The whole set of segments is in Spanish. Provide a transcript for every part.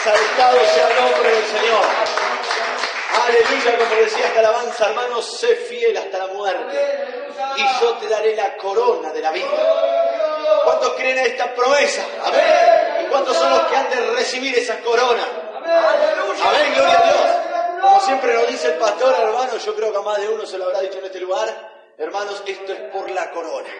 Exaltado sea el nombre del Señor. Aleluya, como decía esta alabanza, hermanos, sé fiel hasta la muerte y yo te daré la corona de la vida. ¿Cuántos creen en esta promesa? Amén. ¿Y cuántos son los que han de recibir esa corona? Amén, gloria a Dios. Como siempre nos dice el pastor, hermanos, yo creo que a más de uno se lo habrá dicho en este lugar, hermanos, esto es por la corona.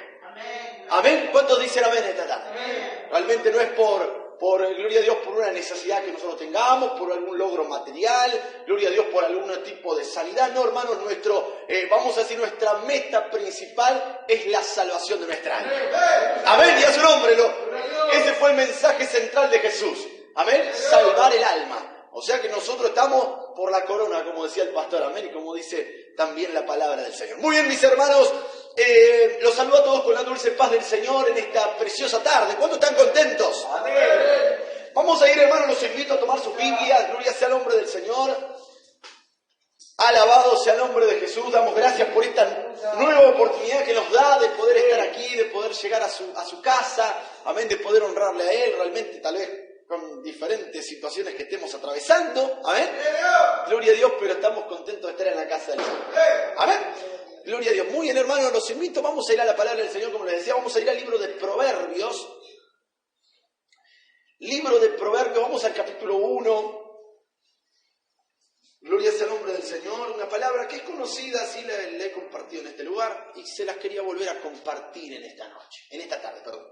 Amén. ¿Cuántos dicen amén esta tarde? Realmente no es por gloria a Dios, por una necesidad que nosotros tengamos, por algún logro material, gloria a Dios por algún tipo de sanidad. No, hermanos, vamos a decir, nuestra meta principal es la salvación de nuestra alma. Amén, y a su nombre. Ese fue el mensaje central de Jesús. Amén, salvar el alma. O sea que nosotros estamos por la corona, como decía el pastor, amén, y como dice también la palabra del Señor. Muy bien, mis hermanos, los saludo a todos con la dulce paz del Señor en esta preciosa tarde. ¿Cuántos están contentos? Amén. Vamos a ir, hermanos, los invito a tomar sus Biblias. Gloria sea el nombre del Señor. Alabado sea el nombre de Jesús. Damos gracias por esta nueva oportunidad que nos da de poder estar aquí, de poder llegar a su casa, amén, de poder honrarle a Él, realmente tal vez con diferentes situaciones que estemos atravesando, amén, gloria a Dios, pero estamos contentos de estar en la casa del Señor, amén, gloria a Dios. Muy bien, hermanos, los invito, vamos a ir a la palabra del Señor, como les decía, vamos a ir al libro de Proverbios, vamos al capítulo 1, gloria sea el nombre del Señor, una palabra que es conocida, así la he compartido en este lugar, y se las quería volver a compartir en esta tarde, perdón.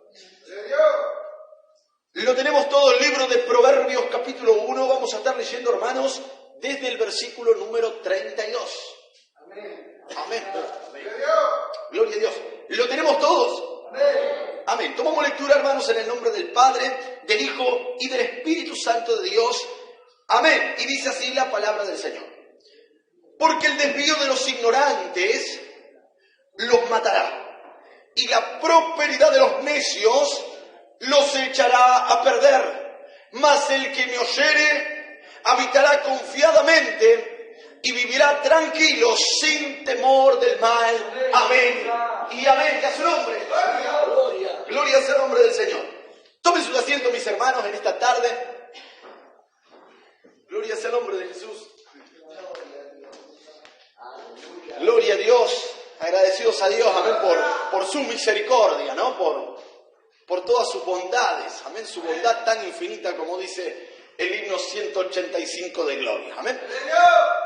Lo tenemos todo el libro de Proverbios, capítulo 1. Vamos a estar leyendo, hermanos, desde el versículo número 32. Amén. Amén. Gloria a Dios. ¿Lo tenemos todos? Amén. Amén. Tomamos lectura, hermanos, en el nombre del Padre, del Hijo y del Espíritu Santo de Dios. Amén. Y dice así la palabra del Señor. Porque el desvío de los ignorantes los matará, y la prosperidad de los necios los echará a perder, mas el que me oyere habitará confiadamente y vivirá tranquilo sin temor del mal. Amén y amén, que a su nombre. Gloria sea el nombre del Señor. Tomen sus asientos, mis hermanos, en esta tarde. Gloria sea el nombre de Jesús. Gloria a Dios. Agradecidos a Dios, amén, por su misericordia, ¿no? Por todas sus bondades, amén, su bondad tan infinita como dice el himno 185 de gloria, amén.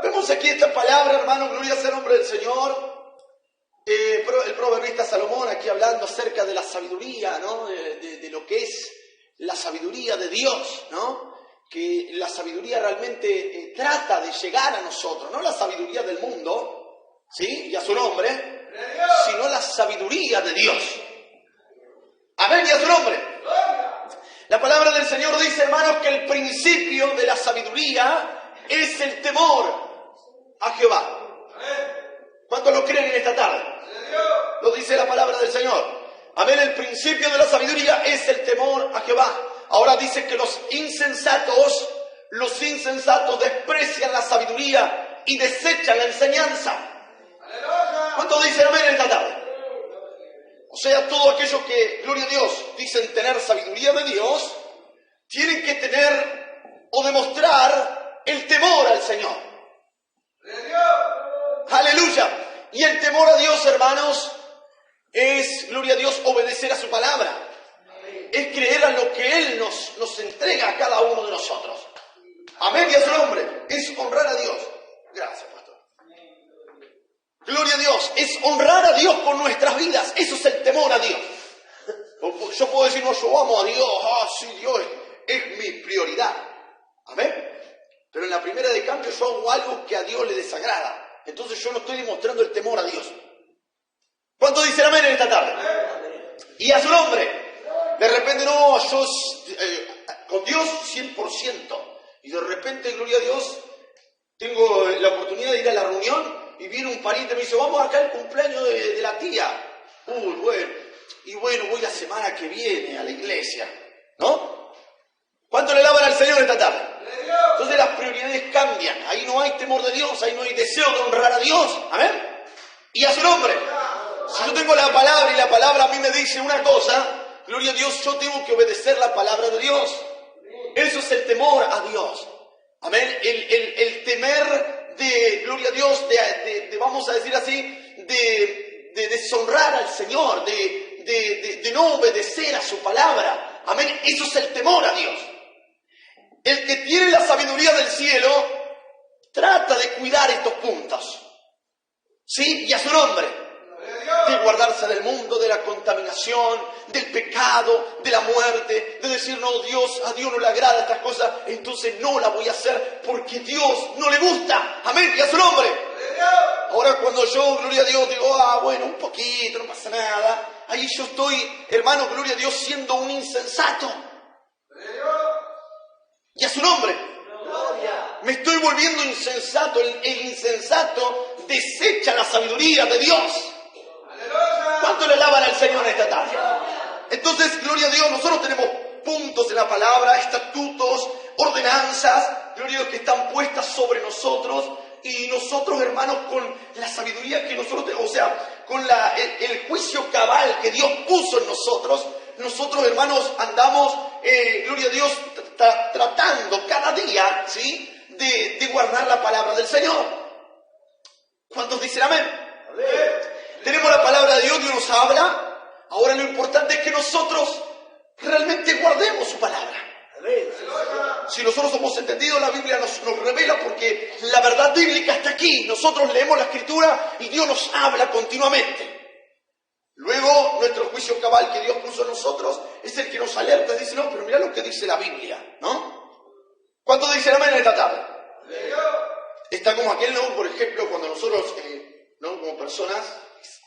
Vemos aquí esta palabra, hermano, gloria sea el nombre del Señor. El proverbista Salomón aquí hablando acerca de la sabiduría, ¿no? De lo que es la sabiduría de Dios, ¿no? Que la sabiduría realmente trata de llegar a nosotros, no la sabiduría del mundo, ¿sí? Y a su nombre, sino la sabiduría de Dios. Amén, y a su nombre. La palabra del Señor dice, hermanos, que el principio de la sabiduría es el temor a Jehová. ¿Cuántos lo creen en esta tarde? Lo dice la palabra del Señor. Amén, el principio de la sabiduría es el temor a Jehová. Ahora dice que los insensatos desprecian la sabiduría y desechan la enseñanza. ¿Cuántos dicen amén en esta tarde? O sea, todos aquellos que, gloria a Dios, dicen tener sabiduría de Dios, tienen que tener o demostrar el temor al Señor. ¡Aleluya! Y el temor a Dios, hermanos, es, gloria a Dios, obedecer a su palabra. Es creer a lo que Él nos entrega a cada uno de nosotros. Amén, y a su nombre. Es honrar a Dios. Gracias, pastor. Gloria a Dios, es honrar a Dios con nuestras vidas. Eso es el temor a Dios. Yo puedo decir, no, yo amo a Dios. Sí, Dios es mi prioridad. Amén. Pero en la primera de cambio yo hago algo que a Dios le desagrada. Entonces yo no estoy demostrando el temor a Dios. ¿Cuántos dicen amén en esta tarde? Y a su nombre. De repente, no, yo con Dios 100%. Y de repente, gloria a Dios, tengo la oportunidad de ir a la reunión. Y viene un pariente y me dice, vamos acá al cumpleaños de la tía. Bueno. Y bueno, voy la semana que viene a la iglesia. ¿No? ¿Cuánto le alaban al Señor esta tarde? Entonces las prioridades cambian. Ahí no hay temor de Dios, ahí no hay deseo de honrar a Dios. Amén. Y a su nombre. Si yo tengo la palabra y la palabra a mí me dice una cosa, gloria a Dios, yo tengo que obedecer la palabra de Dios. Eso es el temor a Dios. Amén. El temer de, gloria a Dios, vamos a decir así, de deshonrar al Señor, de no obedecer a su palabra. Amén. Eso es el temor a Dios. El que tiene la sabiduría del cielo trata de cuidar estos puntos. ¿Sí? Y a su nombre. De guardarse del mundo, de la contaminación, del pecado, de la muerte, de decir, no, Dios, a Dios no le agrada estas cosas, entonces no las voy a hacer porque Dios no le gusta. Amén, y a su nombre. Ahora cuando yo, gloria a Dios, digo, bueno, un poquito, no pasa nada, ahí yo estoy, hermano, gloria a Dios, siendo un insensato. Y a su nombre. Me estoy volviendo insensato. El insensato desecha la sabiduría de Dios. ¿Cuánto le alaban al Señor en esta tarde? Entonces, gloria a Dios, nosotros tenemos puntos en la palabra, estatutos, ordenanzas, gloria a Dios, que están puestas sobre nosotros. Y nosotros, hermanos, con la sabiduría que nosotros tenemos, o sea, con el juicio cabal que Dios puso en nosotros, hermanos, andamos, gloria a Dios, tratando cada día, ¿sí?, de guardar la palabra del Señor. ¿Cuántos dicen amén? Amén. Tenemos la palabra de Dios, Dios nos habla. Ahora lo importante es que nosotros realmente guardemos su palabra. Si nosotros somos entendidos, la Biblia nos revela, porque la verdad bíblica está aquí. Nosotros leemos la Escritura y Dios nos habla continuamente. Luego, nuestro juicio cabal que Dios puso en nosotros es el que nos alerta y dice, no, pero mira lo que dice la Biblia, ¿no? ¿Cuántos dicen amén en esta tarde? Está como aquel, ¿no? Por ejemplo, cuando nosotros, ¿no?, como personas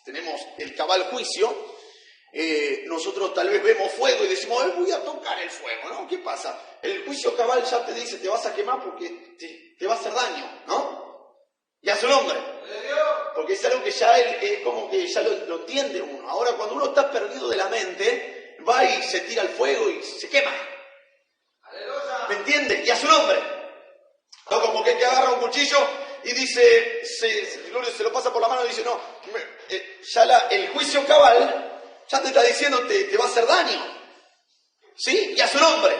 tenemos el cabal juicio, nosotros tal vez vemos fuego y decimos, voy a tocar el fuego, ¿no? ¿Qué pasa? El juicio cabal ya te dice, te vas a quemar porque te va a hacer daño, ¿no? Y a su nombre. Porque es algo que ya es como que ya lo entiende uno. Ahora, cuando uno está perdido de la mente, va y se tira al fuego y se quema. ¿Me entiende? Y a su nombre. No, como que agarra un cuchillo y dice, se lo pasa por la mano y dice, no, ya el juicio cabal ya te está diciendo, te va a hacer daño. ¿Sí? Y a su nombre.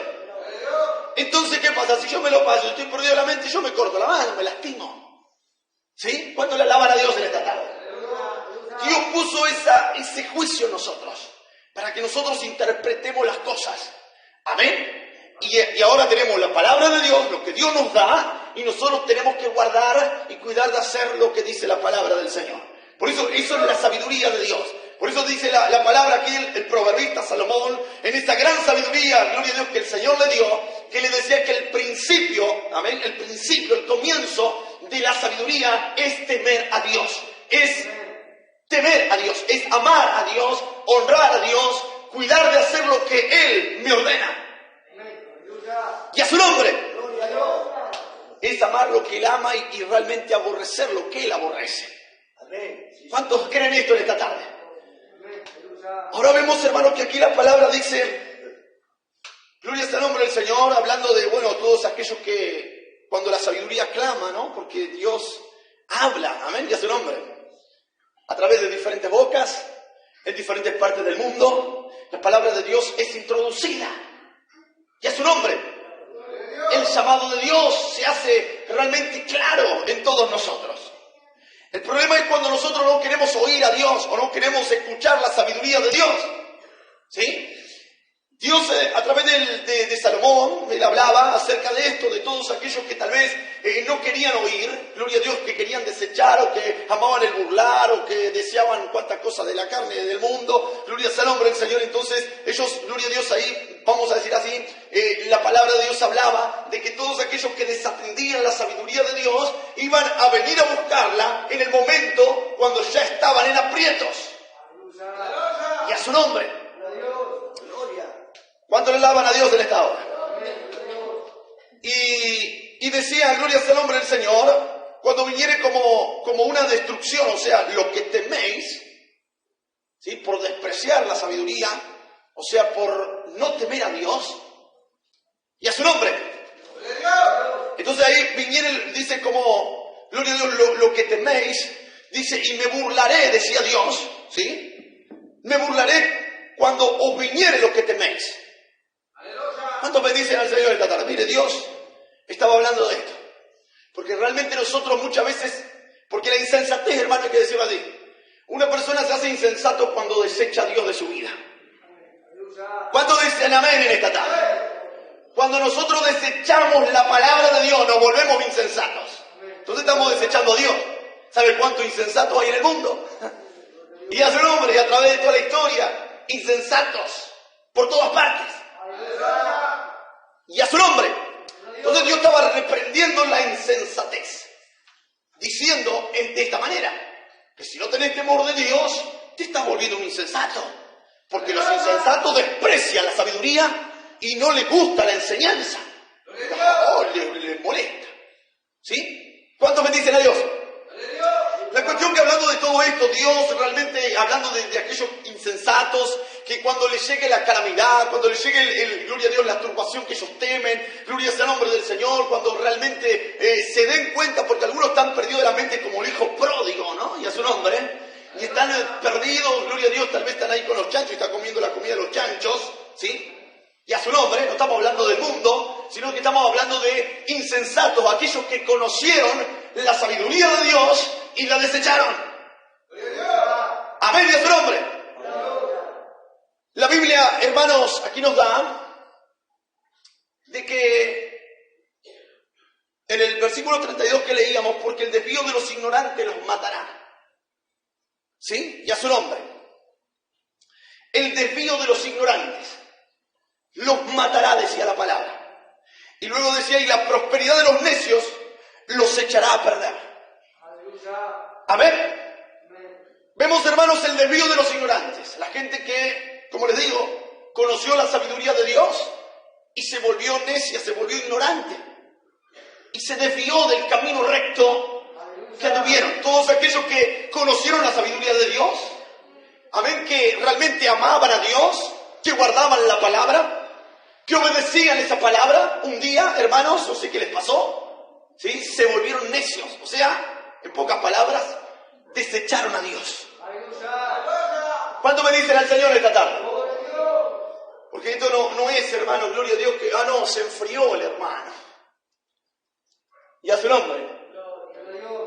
Entonces, ¿qué pasa? Si yo me lo paso, estoy perdido de la mente, yo me corto la mano, me lastimo. ¿Sí? ¿Cuándo le alaban a Dios en esta tarde? Dios puso ese juicio en nosotros, para que nosotros interpretemos las cosas. Amén. Y ahora tenemos la palabra de Dios, lo que Dios nos da, y nosotros tenemos que guardar y cuidar de hacer lo que dice la palabra del Señor. Por eso es la sabiduría de Dios. Por eso dice la palabra aquí, el proverbista Salomón, en esta gran sabiduría, gloria a Dios, que el Señor le dio, que le decía que el principio, amén, el comienzo de la sabiduría es temer a Dios. Es temer a Dios, es amar a Dios, honrar a Dios, cuidar de hacer lo que Él me ordena. Y a su nombre. Es amar lo que Él ama y realmente aborrecer lo que Él aborrece. ¿Cuántos creen esto en esta tarde? Ahora vemos, hermanos, que aquí la palabra dice, gloria sea el nombre del Señor, hablando de, todos aquellos que cuando la sabiduría clama, ¿no? Porque Dios habla, amén, y a su nombre, a través de diferentes bocas, en diferentes partes del mundo, la palabra de Dios es introducida. Y a su nombre, el llamado de Dios se hace realmente claro en todos nosotros. El problema es cuando nosotros no queremos oír a Dios o no queremos escuchar la sabiduría de Dios. ¿Sí? Dios a través de Salomón, él hablaba acerca de esto, de todos aquellos que tal vez no querían oír, gloria a Dios, que querían desechar o que amaban el burlar o que deseaban cuantas cosas de la carne y del mundo, gloria sea el nombre del Señor. Entonces ellos, gloria a Dios, ahí, vamos a decir así, la palabra de Dios hablaba de que todos aquellos que desatendían la sabiduría de Dios iban a venir a buscarla en el momento cuando ya estaban en aprietos. Y a su nombre. ¿Cuánto le alaban a Dios en esta hora? Y decía, gloria sea el nombre del Señor, cuando viniere como una destrucción, o sea, lo que teméis, ¿sí?, por despreciar la sabiduría, o sea, por no temer a Dios y a su nombre. Entonces ahí viniere, dice como, gloria a Dios, lo que teméis, dice, y me burlaré, decía Dios, ¿sí? Me burlaré cuando os viniere lo que teméis. ¿Cuántos bendicen al Señor esta tarde? Mire, Dios estaba hablando de esto. Porque realmente nosotros muchas veces, porque la insensatez, hermano, hay que decirlo así. Una persona se hace insensato cuando desecha a Dios de su vida. ¿Cuántos dicen amén en esta tarde? Cuando nosotros desechamos la palabra de Dios, nos volvemos insensatos. Entonces estamos desechando a Dios. ¿Sabe cuántos insensatos hay en el mundo? Y a su nombre, y a través de toda la historia, insensatos por todas partes. Y a su nombre. Entonces Dios estaba reprendiendo la insensatez, diciendo de esta manera, que si no tenés temor de Dios, te estás volviendo un insensato. Porque los insensatos desprecian la sabiduría y no les gusta la enseñanza. Les molesta. ¿Sí? ¿Cuántos bendicen a Dios? La cuestión que hablando de todo esto, Dios realmente hablando de aquellos insensatos, que cuando les llegue la calamidad, cuando les llegue gloria a Dios, la turbación que ellos temen, gloria sea el nombre del Señor, cuando realmente se den cuenta, porque algunos están perdidos de la mente como el hijo pródigo, ¿no? Y a su nombre, y están perdidos, gloria a Dios, tal vez están ahí con los chanchos y están comiendo la comida de los chanchos, ¿sí? Y a su nombre, no estamos hablando del mundo, sino que estamos hablando de insensatos, aquellos que conocieron la sabiduría de Dios y la desecharon. Amén, y a su nombre. La Biblia, hermanos, aquí nos da de que en el versículo 32 que leíamos, porque el desvío de los ignorantes los matará. ¿Sí? Y a su nombre. El desvío de los ignorantes los matará, decía la palabra. Y luego decía, y la prosperidad de los necios los echará a perder. Amén. Vemos, hermanos, el desvío de los ignorantes. La gente que, como les digo, conoció la sabiduría de Dios y se volvió necia, se volvió ignorante. Y se desvió del camino recto que tuvieron. Todos aquellos que conocieron la sabiduría de Dios, amén, que realmente amaban a Dios, que guardaban la palabra, que obedecían esa palabra, un día, hermanos, no sé qué les pasó, ¿sí? Se volvieron necios. O sea, en pocas palabras, desecharon a Dios. ¿Cuánto me dicen al Señor esta tarde? Porque esto no es, hermano, gloria a Dios, que, no, se enfrió el hermano. Y a su nombre.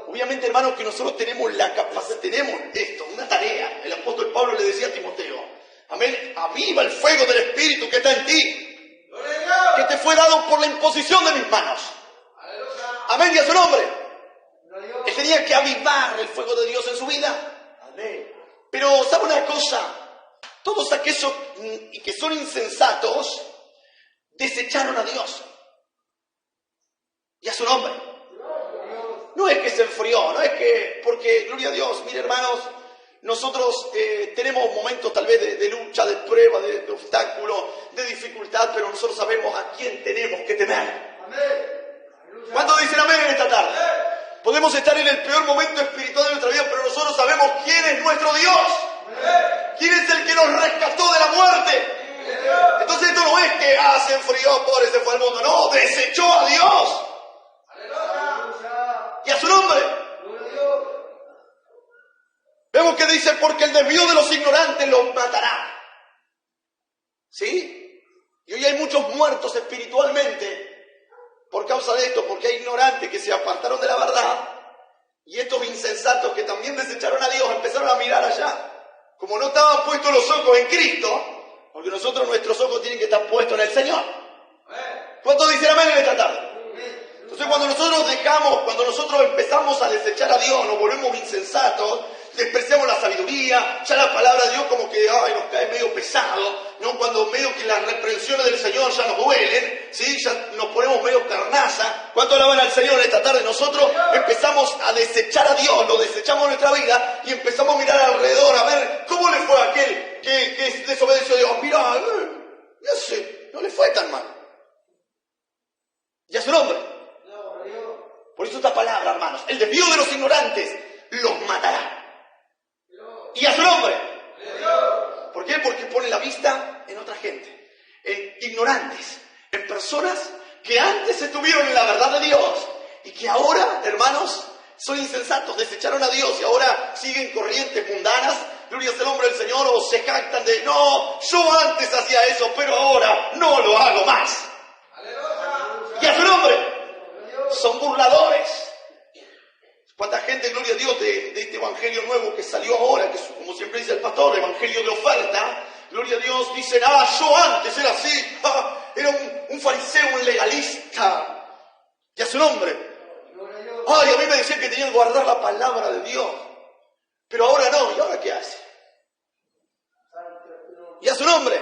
Obviamente, hermanos, que nosotros tenemos la capacidad, tenemos esto, una tarea. El apóstol Pablo le decía a Timoteo, amén, aviva el fuego del Espíritu que está en ti, que te fue dado por la imposición de mis manos. Amén, y a su nombre. Él tenía que avivar el fuego de Dios en su vida. Amén. Pero, ¿sabe una cosa? Todos aquellos que son insensatos desecharon a Dios. Y a su nombre. No es que se enfrió, no es que, porque, gloria a Dios, mire hermanos, nosotros tenemos momentos tal vez de lucha, de prueba, de obstáculo, de dificultad, pero nosotros sabemos a quién tenemos que temer. ¿Cuántos dicen amén en esta tarde? Podemos estar en el peor momento espiritual de nuestra vida, pero nosotros sabemos quién es nuestro Dios. ¿Quién es el que nos rescató de la muerte? Entonces esto no es que se enfrió, pobre, se fue al mundo. No, desechó a Dios. Y a su nombre. Vemos que dice, porque el desvío de los ignorantes los matará. ¿Sí? Y hoy hay muchos muertos espiritualmente por causa de esto, porque hay ignorantes que se apartaron de la verdad. Y estos insensatos que también desecharon a Dios empezaron a mirar allá. Como no estaban puestos los ojos en Cristo, porque nosotros nuestros ojos tienen que estar puestos en el Señor. ¿Cuántos dicen amén en esta tarde? Entonces cuando nosotros empezamos a desechar a Dios, nos volvemos insensatos, despreciamos la sabiduría, ya la palabra de Dios como que nos cae medio pesado, ¿no? Cuando medio que las reprensiones del Señor ya nos duelen, ¿sí? Ya nos ponemos medio carnaza. ¿Cuánto alaban al Señor esta tarde? Nosotros empezamos a desechar a Dios, lo desechamos en nuestra vida y empezamos a mirar alrededor, a ver cómo le fue a aquel que desobedeció a Dios. Mirá, no le fue tan mal. Y a su nombre. Por eso esta palabra, hermanos, el desvío de los ignorantes los matará. Y a su nombre. ¿Por qué? Porque pone la vista en otra gente, en ignorantes, en personas que antes estuvieron en la verdad de Dios y que ahora, hermanos, son insensatos, desecharon a Dios y ahora siguen corrientes mundanas, gloria sea el nombre del Señor, o se jactan de, no, yo antes hacía eso, pero ahora no lo hago más. Y a su nombre. Son burladores. ¿Cuánta gente, gloria a Dios, de este evangelio nuevo que salió ahora, que es, como siempre dice el pastor, evangelio de oferta, gloria a Dios, dicen, yo antes era así, era un fariseo, un legalista. Y a su nombre. A mí me decían que tenía que guardar la palabra de Dios. Pero ahora no. ¿Y ahora qué hace? Y a su nombre.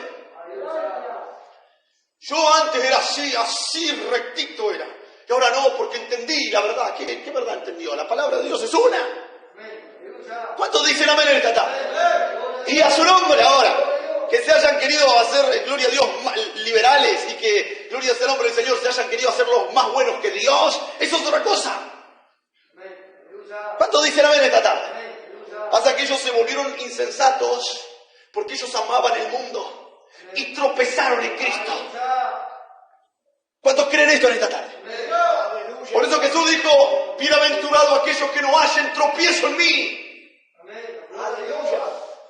Yo antes era así rectito era. Y ahora no, porque entendí la verdad. ¿Qué verdad entendió? La palabra de Dios es una. ¿Cuántos dicen amén en esta tarde? Y a su nombre ahora. Que se hayan querido hacer, gloria a Dios, liberales y que, gloria al nombre del Señor, se hayan querido hacer los más buenos que Dios, eso es otra cosa. ¿Cuántos dicen amén esta tarde? Pasa que ellos se volvieron insensatos porque ellos amaban el mundo y tropezaron en Cristo. ¿Cuántos creen esto en esta tarde? Por eso Jesús dijo, bienaventurado aquellos que no hallen tropiezo en mí.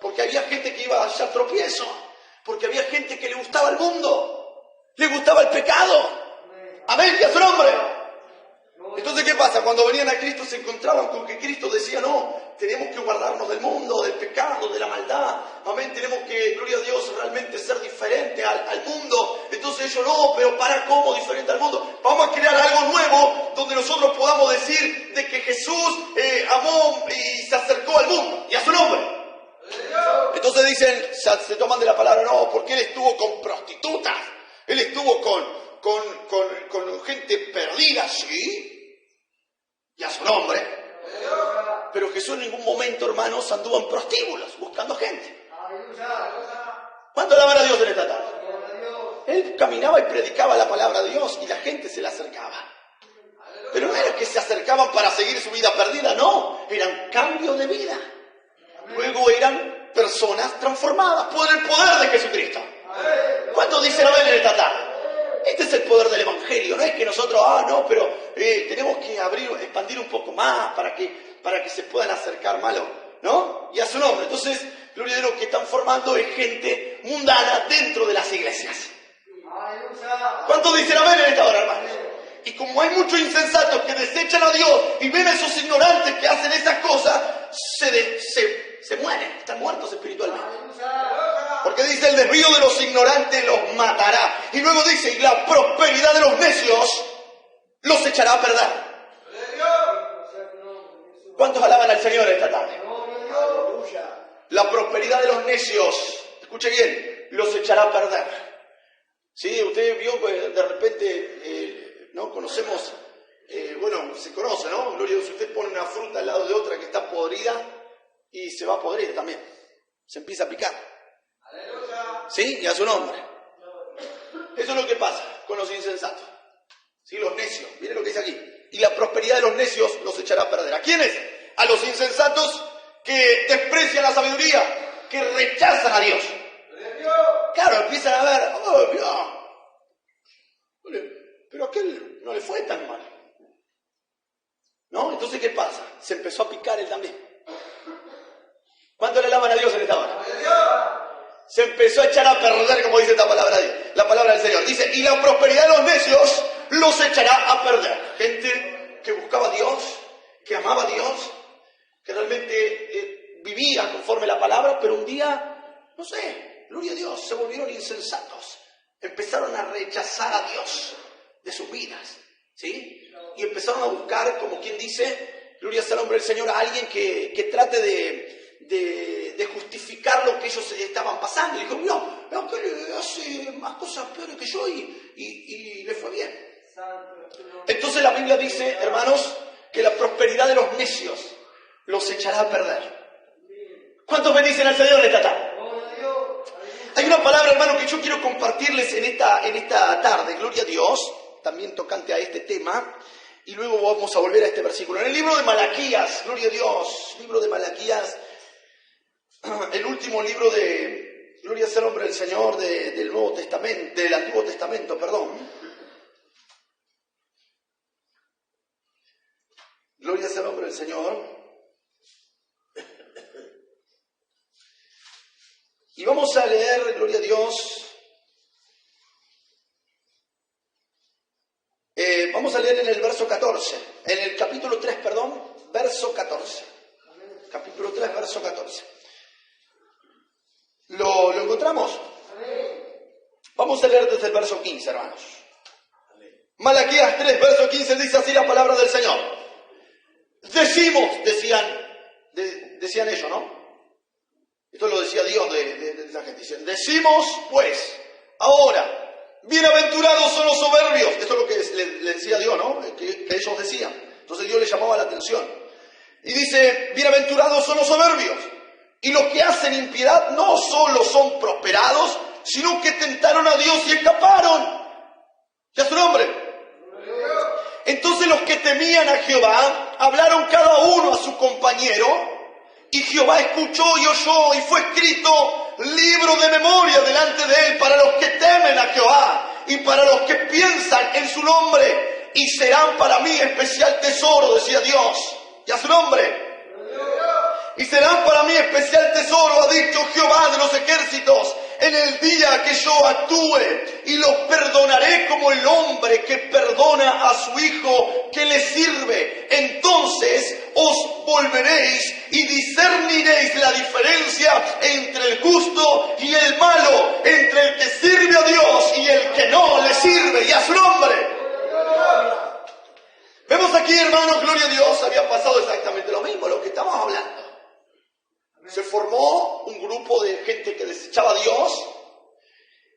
Porque había gente que iba a hallar tropiezo. Porque había gente que le gustaba el mundo. Le gustaba el pecado. Amén, y a su nombre. Entonces, ¿qué pasa? Cuando venían a Cristo se encontraban con que Cristo decía, no, tenemos que guardarnos del mundo, del pecado, de la maldad. Amén, tenemos que, gloria a Dios, realmente ser diferente al mundo. Entonces ellos, no, pero ¿cómo diferente al mundo? Vamos a crear algo nuevo donde nosotros podamos decir de que Jesús amó y se acercó al mundo. Y a su nombre. Entonces dicen, se toman de la palabra, no, porque él estuvo con prostitutas, él estuvo con gente perdida, sí, y a su nombre. Pero Jesús en ningún momento, hermanos, anduvo en prostíbulos buscando gente. ¿Cuánto alaban a Dios en esta tarde? Él caminaba y predicaba la palabra de Dios y la gente se le acercaba. Pero no era que se acercaban para seguir su vida perdida, no, eran cambios de vida. Luego eran personas transformadas por el poder de Jesucristo. ¿Cuántos dicen amén en esta tarde? Este es el poder del Evangelio. No es que nosotros, pero tenemos que expandir un poco más para que se puedan acercar malos, ¿no? Y a su nombre. Entonces, gloria a Dios, lo que están formando es gente mundana dentro de las iglesias. ¿Cuántos dicen amén en esta hora, hermanos? Y como hay muchos insensatos que desechan a Dios y ven a esos ignorantes que hacen esas cosas, se mueren, están muertos espiritualmente. Porque dice, el desvío de los ignorantes los matará. Y luego dice, y la prosperidad de los necios los echará a perder. ¿Cuántos alaban al Señor esta tarde? La prosperidad de los necios, escuche bien, los echará a perder. Sí, usted vio que de repente, ¿no? Conocemos, se conoce, ¿no? Gloria a Dios, usted pone una fruta al lado de otra que está podrida y se va a podrir también. Se empieza a picar. ¿Sí? Y a su nombre. Eso es lo que pasa con los insensatos. ¿Sí? Los necios. Miren lo que dice aquí. Y la prosperidad de los necios los echará a perder. ¿A quiénes? A los insensatos que desprecian la sabiduría, que rechazan a Dios. Claro, empiezan a ver, pero a aquel no le fue tan mal. ¿No? Entonces, ¿qué pasa? Se empezó a picar él también. ¿Cuánto le alaban a Dios en esta hora? Se empezó a echar a perder, como dice esta palabra, la palabra del Señor. Dice, y la prosperidad de los necios los echará a perder. Gente que buscaba a Dios, que amaba a Dios, que realmente vivía conforme la palabra, pero un día, no sé, gloria a Dios, se volvieron insensatos. Empezaron a rechazar a Dios de sus vidas, ¿sí? Y empezaron a buscar, como quien dice, gloria al nombre del Señor, a alguien que trate de justificar lo que ellos estaban pasando. Y dijo, no, que le hace más cosas peores que yo y le fue bien. Entonces la Biblia dice, hermanos, que la prosperidad de los necios los echará a perder. ¿Cuántos bendicen al Señor esta tarde? Hay una palabra, hermano, que yo quiero compartirles en esta tarde, gloria a Dios, también tocante a este tema, y luego vamos a volver a este versículo. En el libro de Malaquías, gloria a Dios, libro de Malaquías, el último libro de, gloria sea el nombre del Señor, del Nuevo Testamento, del Antiguo Testamento, perdón. Gloria sea el nombre del Señor. Y vamos a leer, gloria a Dios, 14. En el capítulo 3, verso 14. Capítulo 3, verso 14. ¿Lo encontramos? Vamos a leer desde el verso 15, hermanos. Malaquías 3, verso 15 dice así la palabra del Señor. Decimos, decían ellos, ¿no? Esto lo decía Dios de la gente. Decimos, pues, ahora, bienaventurados son los soberbios. Esto es lo que le decía Dios, ¿no? Que ellos decían. Entonces Dios les llamaba la atención. Y dice, bienaventurados son los soberbios. Y los que hacen impiedad no solo son prosperados, sino que tentaron a Dios y escaparon. ¿Ya su nombre? Entonces los que temían a Jehová hablaron cada uno a su compañero, y Jehová escuchó y oyó, y fue escrito libro de memoria delante de él para los que temen a Jehová y para los que piensan en su nombre, y serán para mí especial tesoro, decía Dios. ¿Ya su nombre? Y serán para mí especial tesoro, ha dicho Jehová de los ejércitos, en el día que yo actúe, y los perdonaré como el hombre que perdona a su hijo que le sirve. Entonces os volveréis y discerniréis la diferencia entre el justo y el malo, entre el que sirve a Dios y el que no le sirve. Y a su nombre. Vemos aquí, hermanos, gloria a Dios, había pasado exactamente lo mismo, lo que estamos hablando. Se formó un grupo de gente que desechaba a Dios,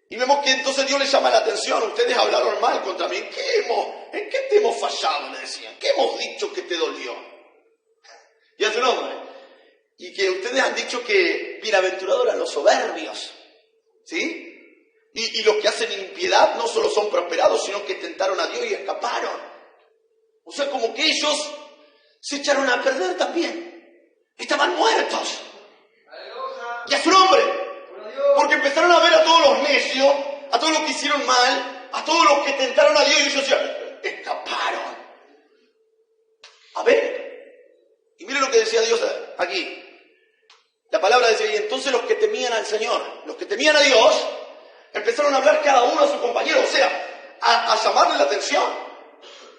y vemos que entonces Dios les llama la atención. Ustedes hablaron mal contra mí. ¿En qué te hemos fallado? Le decían. ¿Qué hemos dicho que te dolió? Y a su nombre. Y que ustedes han dicho que bienaventurados eran los soberbios. ¿Sí? Y los que hacen impiedad no solo son prosperados, sino que tentaron a Dios y escaparon. O sea, como que ellos se echaron a perder también. Estaban muertos. Y a su nombre. Porque empezaron a ver a todos los necios, a todos los que hicieron mal, a todos los que tentaron a Dios, y ellos decían, escaparon. A ver. Y miren lo que decía Dios aquí. La palabra decía, y entonces los que temían al Señor, los que temían a Dios, empezaron a hablar cada uno a su compañero, o sea, a llamarle la atención,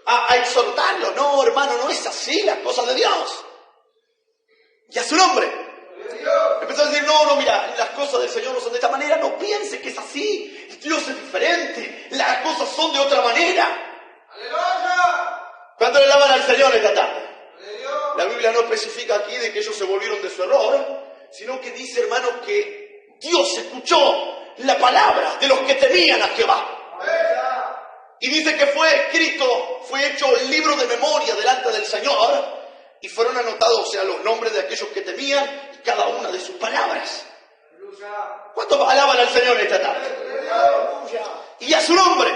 a exhortarlo. No, hermano, no es así las cosas de Dios. Y a su nombre. Empezó a decir, no, mira, las cosas del Señor no son de esta manera, no piense que es así, Dios es diferente, las cosas son de otra manera. ¡Aleluya! ¿Cuánto le alaban al Señor esta tarde? La Biblia no especifica aquí de que ellos se volvieron de su error, sino que dice, hermano, que Dios escuchó la palabra de los que temían a Jehová. Y dice que fue escrito, fue hecho el libro de memoria delante del Señor, y fueron anotados, o sea, los nombres de aquellos que temían y cada una de sus palabras. ¿Cuántos alaban al Señor esta tarde? Y a su nombre.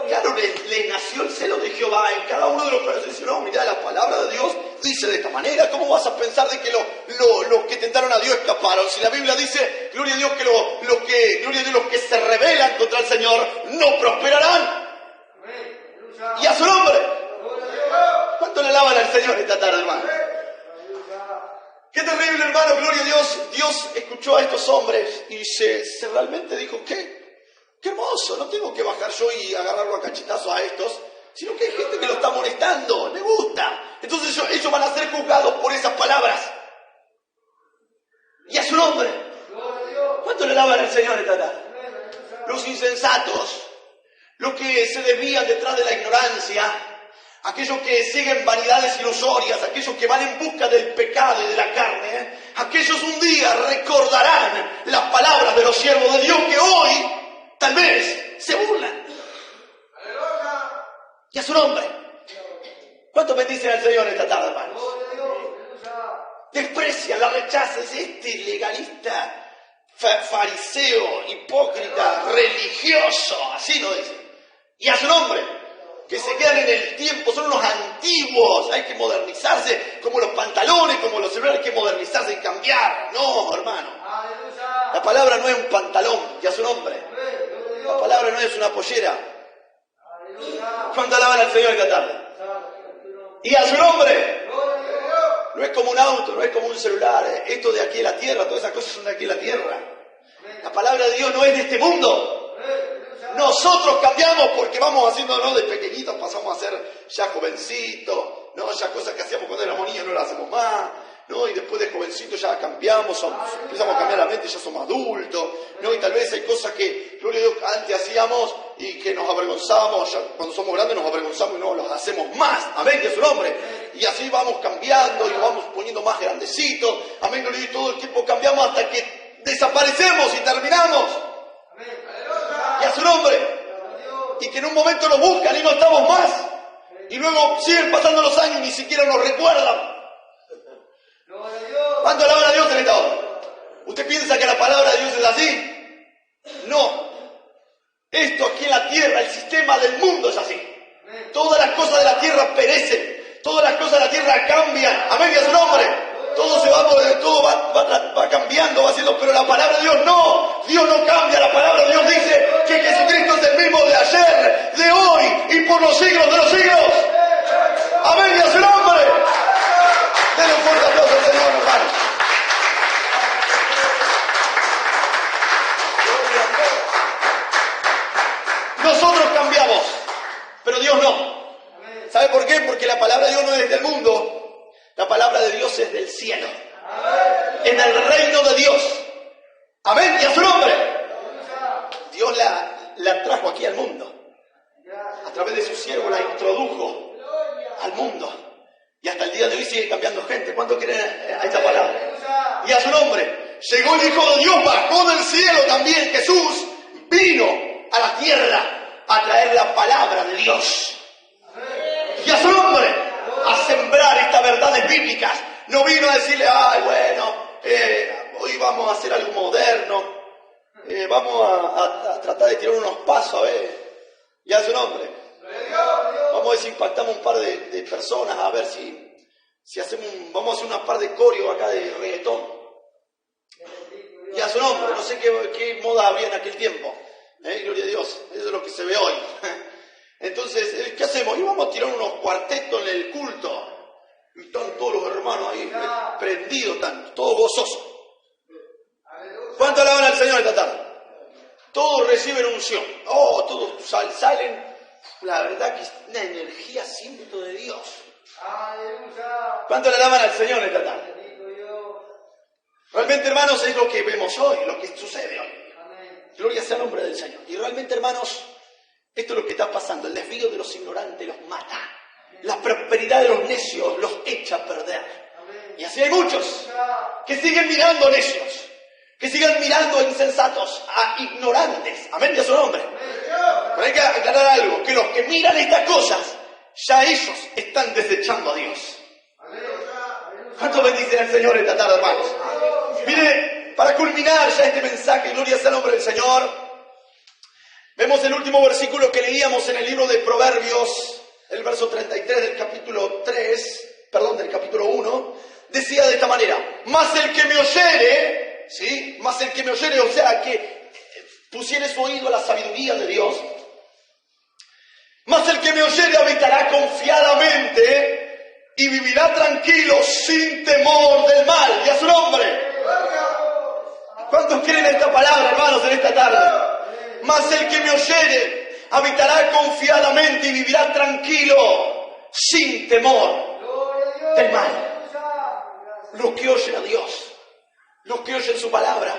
Claro, le nació el celo de Jehová en cada uno de los corazones. Dice, no, mira, la palabra de Dios dice de esta manera. ¿Cómo vas a pensar de que los que tentaron a Dios escaparon? Si la Biblia dice, gloria a Dios, que los que se rebelan contra el Señor no prosperarán. Y a su nombre. ¿Cuánto le alaban al Señor esta tarde, hermano? Qué terrible, hermano, gloria a Dios. Dios escuchó a estos hombres y se realmente dijo, qué hermoso, no tengo que bajar yo y agarrarlo a cachetazos a estos, sino que hay gente que lo está molestando, le gusta. Entonces ellos van a ser juzgados por esas palabras. Y a su nombre. ¿Cuánto le alaban al Señor esta tarde? Los insensatos, los que se desvían detrás de la ignorancia, aquellos que siguen vanidades ilusorias, aquellos que van en busca del pecado y de la carne, aquellos un día recordarán las palabras de los siervos de Dios que hoy tal vez se burlan. ¡Aleluya! Y a su nombre. ¿Cuántos bendicen al Señor esta tarde, hermanos? Desprecian, la rechazan, es este legalista, fariseo, hipócrita, religioso, así lo dicen. Y a su nombre. Que se quedan en el tiempo, son unos antiguos, hay que modernizarse, como los pantalones, como los celulares, hay que modernizarse y cambiar. No, hermano. La palabra no es un pantalón, ya su nombre. La palabra no es una pollera. ¿Cuánto alaban al Señor esta tarde? Y a su nombre. No es como un auto, no es como un celular. Esto de aquí en la tierra, todas esas cosas son de aquí en la tierra. La palabra de Dios no es de este mundo. Nosotros cambiamos porque vamos haciéndonos de pequeñitos, pasamos a ser ya jovencitos, ¿no? Ya cosas que hacíamos cuando éramos niños no las hacemos más, ¿no? Y después de jovencitos ya cambiamos, empezamos a cambiar la mente, ya somos adultos, ¿no? Y tal vez hay cosas que, gloria a Dios, antes hacíamos y que nos avergonzábamos, ya cuando somos grandes nos avergonzamos y no los hacemos más, amén, que es su nombre. Y así vamos cambiando y nos vamos poniendo más grandecitos, amén, gloria a Dios, y todo el tiempo cambiamos hasta que desaparecemos y terminamos. Y a su nombre. Y que en un momento nos buscan y no estamos más. Y luego siguen pasando los años y ni siquiera nos recuerdan. ¿Cuánto alaban a Dios en esta hora? ¿Usted piensa que la palabra de Dios es así? No. Esto aquí en la tierra, el sistema del mundo es así. Todas las cosas de la tierra perecen. Todas las cosas de la tierra cambian. Amén, y a su nombre. Todo se va, todo va cambiando, va haciendo, pero la palabra de Dios no. Dios no cambia. La palabra de Dios dice que Jesucristo es el mismo de ayer, de hoy y por los siglos de los siglos. Amén, y a su nombre. Denle un fuerte aplauso al Señor, hermano. Nosotros cambiamos, pero Dios no. ¿Sabe por qué? Porque la palabra de Dios no es del mundo. La palabra de Dios es del cielo. En el reino de Dios. Amén. Y a su nombre. Dios la trajo aquí al mundo. A través de su siervo la introdujo al mundo. Y hasta el día de hoy sigue cambiando gente. ¿Cuánto quieren a esta palabra? Y a su nombre. Llegó el Hijo de Dios, bajó del cielo también. Jesús vino a la tierra a traer la palabra de Dios. Y a su nombre. A sembrar estas verdades bíblicas. No vino a decirle, ay, bueno, hoy vamos a hacer algo moderno, vamos a tratar de tirar unos pasos, a ver, y a su nombre. Vamos a ver si impactamos un par de personas, a ver si hacemos vamos a hacer una par de coreos acá de reggaetón. Y a su nombre, no sé qué moda había en aquel tiempo, gloria a Dios, eso es lo que se ve hoy. Entonces, ¿qué hacemos? Y vamos a tirar unos cuartetos en el culto. Y están todos los hermanos ahí prendidos, están todos gozosos. ¿Cuánto alaban al Señor esta tarde? Todos reciben unción. Oh, todos salen. La verdad que es una energía siento de Dios. ¿Cuánto le alaban al Señor esta tarde? Realmente, hermanos, es lo que vemos hoy, lo que sucede hoy. Gloria sea el nombre del Señor. Y realmente, hermanos, esto es lo que está pasando. El desvío de los ignorantes los mata. La prosperidad de los necios los echa a perder. Y así hay muchos que siguen mirando necios, que siguen mirando a insensatos, a ignorantes. Amén, de su nombre. Pero hay que aclarar algo, que los que miran estas cosas, ya ellos están desechando a Dios. ¿Cuánto bendicen al Señor esta tarde, hermanos? Mire, para culminar ya este mensaje, gloria sea el nombre del Señor, vemos el último versículo que leíamos en el libro de Proverbios, el verso 33 del capítulo 1, decía de esta manera, mas el que me oyere, ¿sí? Mas el que me oyere, o sea, que pusiere su oído a la sabiduría de Dios, mas el que me oyere habitará confiadamente y vivirá tranquilo sin temor del mal. Y a su nombre. ¿Cuántos creen esta palabra, hermanos, en esta tarde? Mas el que me oyere habitará confiadamente y vivirá tranquilo, sin temor del mal. Los que oyen a Dios, los que oyen su palabra,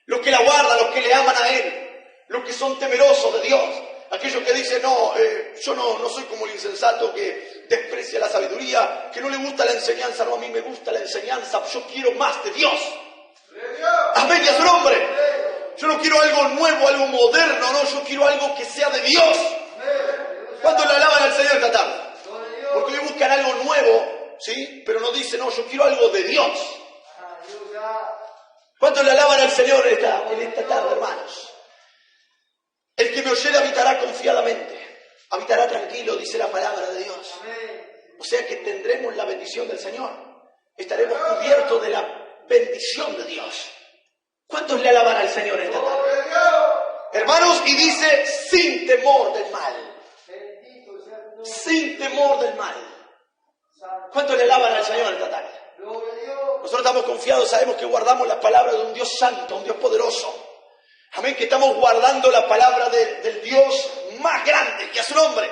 los que la guardan, los que le aman a Él, los que son temerosos de Dios, aquellos que dicen, no, yo no soy como el insensato que desprecia la sabiduría, que no le gusta la enseñanza, no, a mí me gusta la enseñanza, yo quiero más de Dios. Amén, y a su nombre. Yo no quiero algo nuevo, algo moderno, no, yo quiero algo que sea de Dios. ¿Cuántos le alaban al Señor esta tarde? Porque le buscan algo nuevo, ¿sí? Pero no dicen, no, yo quiero algo de Dios. ¿Cuántos le alaban al Señor en esta tarde, hermanos? El que me oyere habitará confiadamente, habitará tranquilo, dice la palabra de Dios. O sea que tendremos la bendición del Señor. Estaremos cubiertos de la bendición de Dios. ¿Cuántos le alaban al Señor esta tarde? Hermanos, y dice, sin temor del mal. Sin temor del mal. ¿Cuántos le alaban al Señor esta tarde? Nosotros estamos confiados, sabemos que guardamos la palabra de un Dios santo, un Dios poderoso. Amén, que estamos guardando la palabra del Dios más grande, y a su nombre.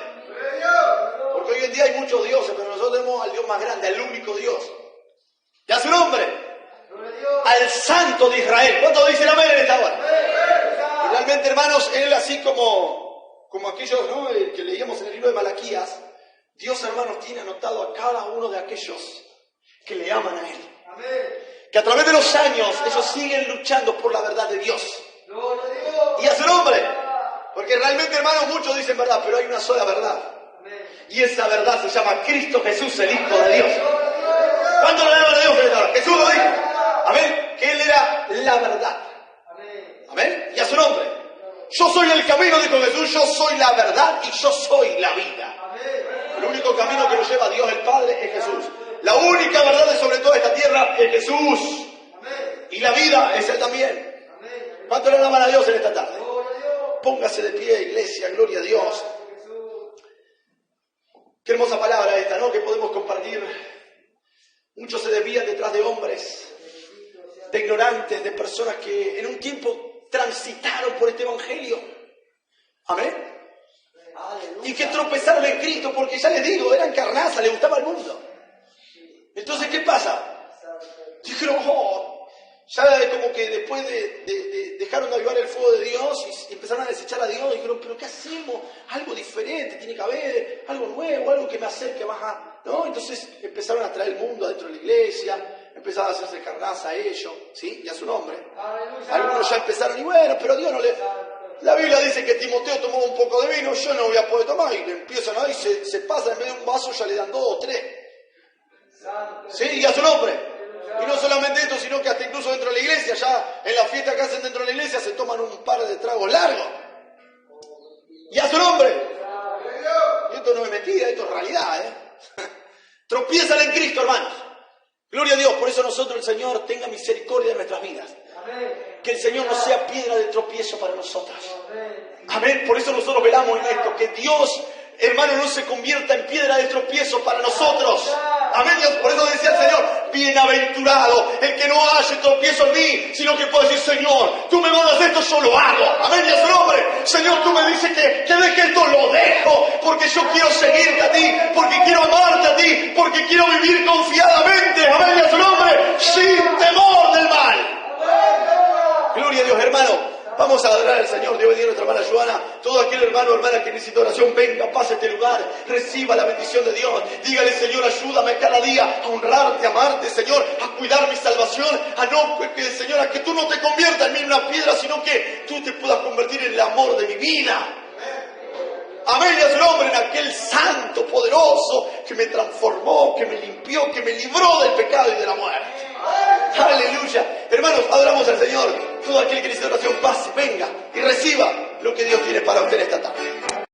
Porque hoy en día hay muchos dioses, pero nosotros tenemos al Dios más grande, al único Dios. Y a su nombre, al Santo de Israel. ¿Cuántos dicen amén en esta hora? Y realmente, hermanos, Él así como aquellos, ¿no?, que leíamos en el libro de Malaquías, Dios, hermanos, tiene anotado a cada uno de aquellos que le aman a Él. Que a través de los años ellos siguen luchando por la verdad de Dios. Y a su nombre. Porque realmente, hermanos, muchos dicen verdad, pero hay una sola verdad. Y esa verdad se llama Cristo Jesús, el Hijo de Dios. ¿Cuánto le aman a Dios? Jesús lo dijo. Amén. Que Él era la verdad. Amén. Y a su nombre. Yo soy el camino, dijo Jesús, yo soy la verdad y yo soy la vida. El único camino que nos lleva a Dios el Padre es Jesús. La única verdad de sobre toda esta tierra es Jesús. Y la vida es Él también. ¿Cuánto le alaban a Dios en esta tarde? Póngase de pie, iglesia, gloria a Dios. Qué hermosa palabra esta, ¿no?, que podemos compartir. Muchos se desvían detrás de hombres, de ignorantes, de personas que en un tiempo transitaron por este evangelio. Amén. Y que tropezaron en Cristo, porque ya les digo, eran carnaza, les gustaba el mundo. Entonces, ¿qué pasa? Dijeron, ya como que después dejaron de avivar el fuego de Dios y empezaron a desechar a Dios. Dijeron, ¿pero qué hacemos? Algo diferente, tiene que haber algo nuevo, algo que me acerque más a... ¿no? Entonces empezaron a traer el mundo adentro de la iglesia, empezaron a hacerse carnaza a ellos, ¿sí? Y a su nombre. Algunos ya empezaron, y bueno, pero Dios no le... La Biblia dice que Timoteo tomó un poco de vino, yo no voy a poder tomar, y le empiezan a dar y se pasa, en vez de un vaso ya le dan 2 o 3. ¿Sí? Y a su nombre. Y no solamente esto, sino que hasta incluso dentro de la iglesia, ya en la fiesta que hacen dentro de la iglesia, se toman un par de tragos largos. Y a su nombre. Y esto no es mentira, esto es realidad, Tropiezan en Cristo, hermanos. Gloria a Dios, por eso nosotros, el Señor, tenga misericordia de nuestras vidas. Que el Señor no sea piedra de tropiezo para nosotros. Amén. Por eso nosotros velamos en esto, que Dios, hermano, no se convierta en piedra de tropiezo para nosotros. Amén. Dios, por eso decía el Señor, bienaventurado el que no hace tropiezo en mí, sino que puede decir, Señor, tú me mandas esto, yo lo hago. Amén. Y a su nombre, Señor, tú me dices que deje esto, lo dejo, porque yo quiero seguirte a ti, porque quiero amarte a ti, porque quiero vivir confiadamente. Amén. Y a su nombre, sin temor del mal. Gloria a Dios, hermano. Vamos a adorar al Señor. Dios bendiga a nuestra hermana Joana. Todo aquel hermano o hermana que necesita oración, venga, pase a este lugar, reciba la bendición de Dios. Dígale, Señor, ayúdame cada día a honrarte, a amarte, Señor, a cuidar mi salvación, a no, Señor, a que tú no te conviertas en mí en una piedra, sino que tú te puedas convertir en el amor de mi vida. Amén, a su nombre, en aquel santo, poderoso, que me transformó, que me limpió, que me libró del pecado y de la muerte. Aleluya. Hermanos, adoramos al Señor. Todo aquel que necesita oración, pase, venga y reciba lo que Dios tiene para usted esta tarde.